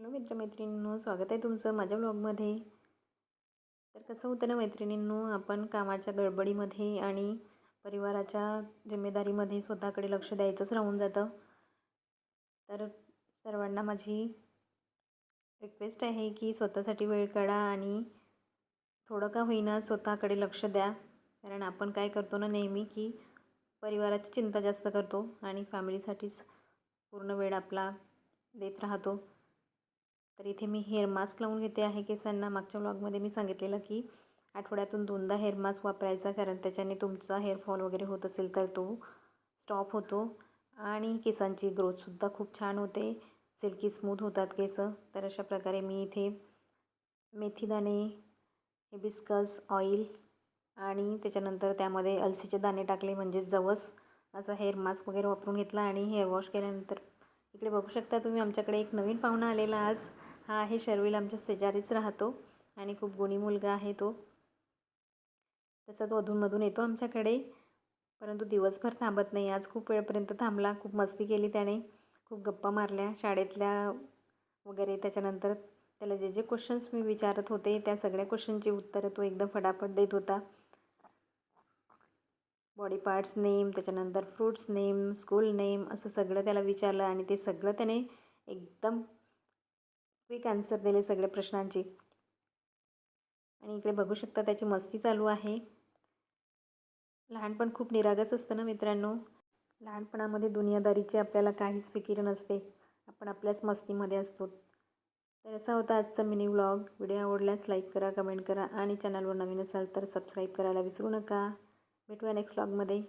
Hello मित्रमैत्रिणींनो, स्वागत आहे तुमचं माझ्या ब्लॉगमध्ये. तर कसं होतं ना मैत्रिणींनो, आपण कामाच्या गडबडीमध्ये आणि परिवाराच्या जिम्मेदारीमध्ये स्वतःकडे लक्ष द्यायचंच राहून जातं. तर सर्वांना माझी रिक्वेस्ट आहे की स्वतःसाठी वेळ काढा आणि थोडं का होईना स्वतःकडे लक्ष द्या. कारण आपण काय करतो ना नेहमी की परिवाराची चिंता जास्त करतो आणि फॅमिलीसाठीच पूर्ण वेळ आपला देत राहतो. तर इथे मी हेअर मास्क लावून घेते आहे केसांना. मागच्या व्लॉगमध्ये मी सांगितलेलं की आठवड्यातून 2दा हेअर मास्क वापरायचा, कारण त्याच्याने तुमचा हेअरफॉल वगैरे होत असेल तर तो स्टॉप होतो आणि केसांची ग्रोथसुद्धा खूप छान होते, सिल्की स्मूथ होतात केस. तर अशा प्रकारे मी इथे मेथीदाणे, हिबिस्कस ऑइल आणि त्याच्यानंतर त्यामध्ये अलसीचे दाणे टाकले, म्हणजे जवस असा हेअर मास्क वगैरे वापरून घेतला. आणि हेअर वॉश केल्यानंतर इकडे बघू शकता तुम्ही, आमच्याकडे एक नवीन पाहुणा आलेला आज. हा आहे शर्विल, आमच्या शेजारीच राहतो आणि खूप गुणी मुलगा आहे तो. तसा तो अधूनमधून येतो आमच्याकडे, परंतु दिवसभर थांबत नाही. आज खूप वेळपर्यंत थांबला, खूप मस्ती केली त्याने, खूप गप्पा मारल्या शाळेतल्या वगैरे. त्याच्यानंतर त्याला जे जे क्वेश्चन्स मी विचारत होते त्या सगळ्या क्वेश्चनची उत्तरं तो एकदम फटाफट देत होता. बॉडी पार्ट्स नेम, त्याच्यानंतर फ्रूट्स नेम, स्कूल नेम, असं सगळं त्याला विचारलं आणि ते सगळं त्याने एकदम क्विक आन्सर दिले सगळ्या प्रश्नांची. आणि इकडे बघू शकता त्याची मस्ती चालू आहे. लहानपण खूप निरागस असतं ना मित्रांनो. लहानपणामध्ये दुनियादारीची आपल्याला काहीच फिकीर नसते, आपण आपल्याच मस्तीमध्ये असतो. तर असा होता आजचा मिनी व्लॉग. व्हिडिओ आवडल्यास लाईक करा, कमेंट करा आणि चॅनलवर नवीन असाल तर सबस्क्राईब करायला विसरू नका. भेटूया नेक्स्ट व्लॉगमध्ये.